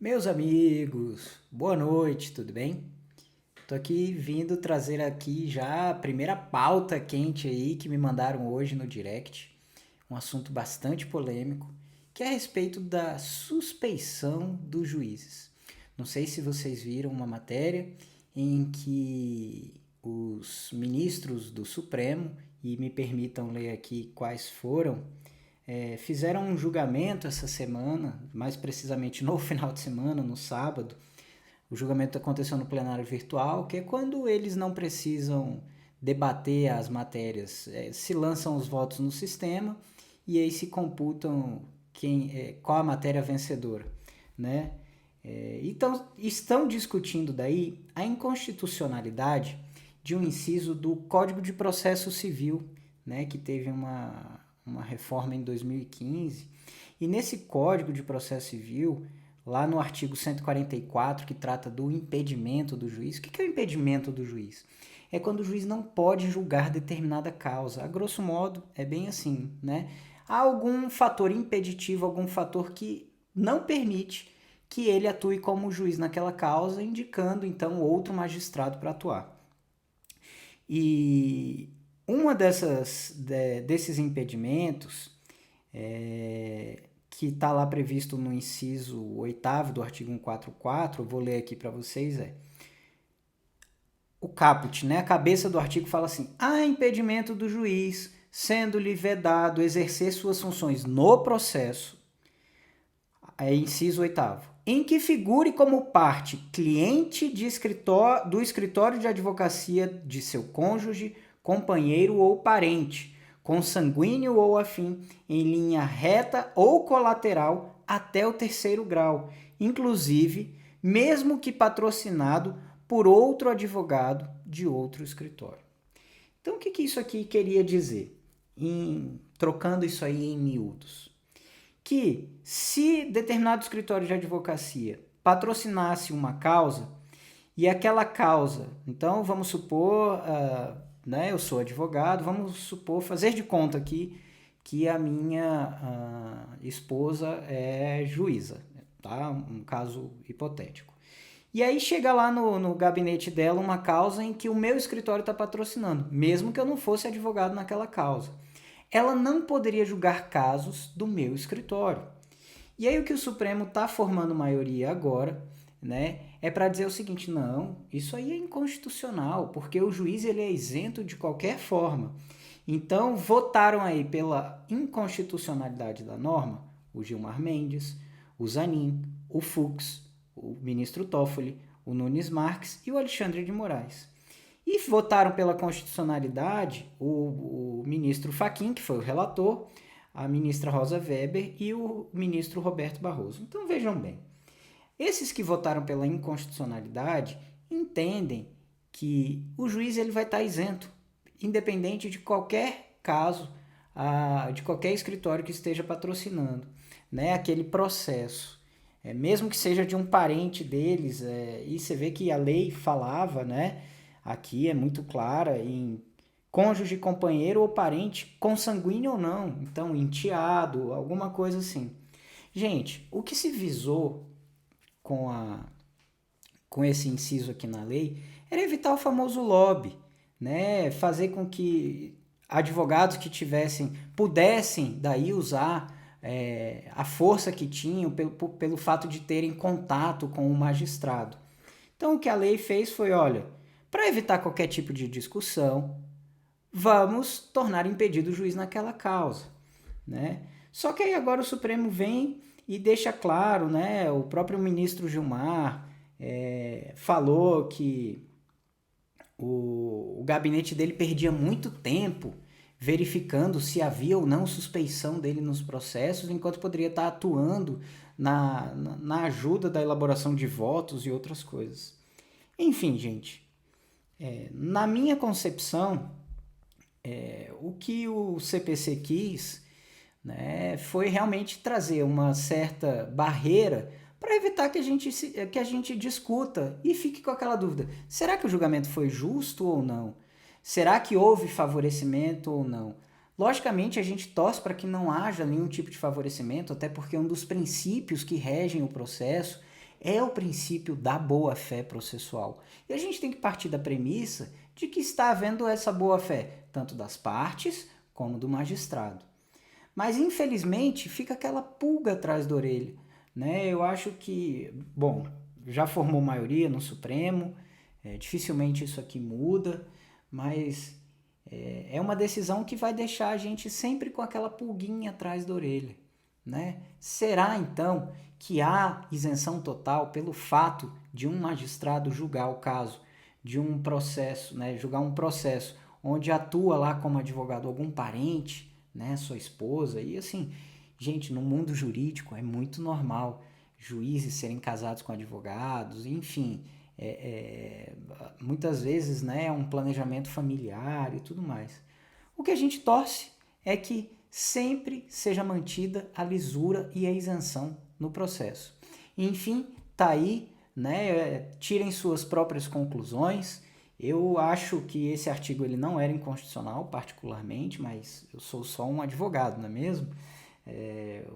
Meus amigos, boa noite, tudo bem? Tô aqui vindo trazer aqui já a primeira pauta quente aí que me mandaram hoje no direct, um assunto bastante polêmico, que é a respeito da suspeição dos juízes. Não sei se vocês viram uma matéria em que os ministros do Supremo, e me permitam ler aqui quais foram, fizeram um julgamento essa semana, mais precisamente no final de semana, no sábado. O julgamento aconteceu no plenário virtual, que é quando eles não precisam debater as matérias, se lançam os votos no sistema e aí se computam qual a matéria vencedora, né? Então, estão discutindo daí a inconstitucionalidade de um inciso do Código de Processo Civil, né, que teve uma reforma em 2015. E nesse Código de Processo Civil, lá no artigo 144, que trata do impedimento do juiz, o que é o impedimento do juiz? É quando o juiz não pode julgar determinada causa. A grosso modo, é bem assim, né? Há algum fator impeditivo, algum fator que não permite que ele atue como juiz naquela causa, indicando então outro magistrado para atuar. E desses impedimentos, que está lá previsto no inciso 8º do artigo 144, eu vou ler aqui para vocês, o caput, né? A cabeça do artigo fala assim: há impedimento do juiz, sendo-lhe vedado exercer suas funções no processo, inciso 8º, em que figure como parte cliente do escritório de advocacia de seu cônjuge, companheiro ou parente, consanguíneo ou afim, em linha reta ou colateral até o terceiro grau, inclusive, mesmo que patrocinado por outro advogado de outro escritório. Então, o que isso aqui queria dizer? Trocando isso aí em miúdos, que se determinado escritório de advocacia patrocinasse uma causa e aquela causa, então vamos supor, né, eu sou advogado, vamos supor, fazer de conta aqui que a minha esposa é juíza, tá? Um caso hipotético. E aí chega lá no gabinete dela uma causa em que o meu escritório está patrocinando, mesmo que eu não fosse advogado naquela causa. Ela não poderia julgar casos do meu escritório. E aí o que o Supremo está formando maioria agora, né, é para dizer o seguinte: não, isso aí é inconstitucional, porque o juiz ele é isento de qualquer forma. Então votaram aí pela inconstitucionalidade da norma o Gilmar Mendes, o Zanin, o Fux, o ministro Toffoli, o Nunes Marques e o Alexandre de Moraes. E votaram pela constitucionalidade o ministro Fachin, que foi o relator, a ministra Rosa Weber e o ministro Roberto Barroso. Então vejam bem, esses que votaram pela inconstitucionalidade entendem que o juiz ele vai estar isento, independente de qualquer caso, de qualquer escritório que esteja patrocinando, né, aquele processo. Mesmo que seja de um parente deles, e você vê que a lei falava, né, aqui é muito clara em cônjuge, companheiro ou parente, consanguíneo ou não, então enteado, alguma coisa assim. Gente, o que se visou com, com esse inciso aqui na lei era evitar o famoso lobby, né? Fazer com que advogados que pudessem daí usar a força que tinham pelo fato de terem contato com o magistrado. Então o que a lei fez foi, olha, para evitar qualquer tipo de discussão, vamos tornar impedido o juiz naquela causa, né? Só que aí agora o Supremo vem e deixa claro, né? O próprio ministro Gilmar falou que o gabinete dele perdia muito tempo verificando se havia ou não suspeição dele nos processos, enquanto poderia estar atuando na ajuda da elaboração de votos e outras coisas. Enfim, gente, na minha concepção, o que o CPC quis, né, foi realmente trazer uma certa barreira para evitar que a gente discuta e fique com aquela dúvida: será que o julgamento foi justo ou não? Será que houve favorecimento ou não? Logicamente, a gente torce para que não haja nenhum tipo de favorecimento, até porque um dos princípios que regem o processo é o princípio da boa-fé processual. E a gente tem que partir da premissa de que está havendo essa boa-fé, tanto das partes como do magistrado. Mas, infelizmente, fica aquela pulga atrás da orelha, né? Eu acho que, bom, já formou maioria no Supremo, dificilmente isso aqui muda, mas é uma decisão que vai deixar a gente sempre com aquela pulguinha atrás da orelha, né? Será, então, que há isenção total pelo fato de um magistrado julgar o caso de um processo, né? Julgar um processo onde atua lá como advogado algum parente, né? Sua esposa, e assim, gente, no mundo jurídico é muito normal juízes serem casados com advogados, enfim, muitas vezes, né, é um planejamento familiar e tudo mais. O que a gente torce é que sempre seja mantida a lisura e a isenção no processo. Enfim, tá aí, né, tirem suas próprias conclusões. Eu acho que esse artigo ele não era inconstitucional, particularmente, mas eu sou só um advogado, não é mesmo?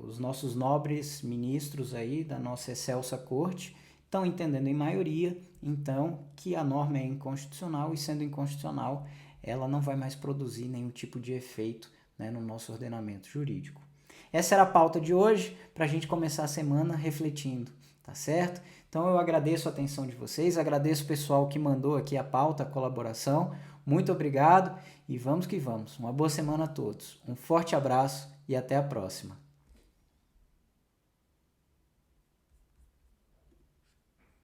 Os nossos nobres ministros aí da nossa excelsa corte estão entendendo em maioria, então, que a norma é inconstitucional e, sendo inconstitucional, ela não vai mais produzir nenhum tipo de efeito, né, no nosso ordenamento jurídico. Essa era a pauta de hoje, para a gente começar a semana refletindo, tá certo? Então eu agradeço a atenção de vocês, agradeço o pessoal que mandou aqui a pauta, a colaboração, muito obrigado e vamos que vamos. Uma boa semana a todos, um forte abraço e até a próxima.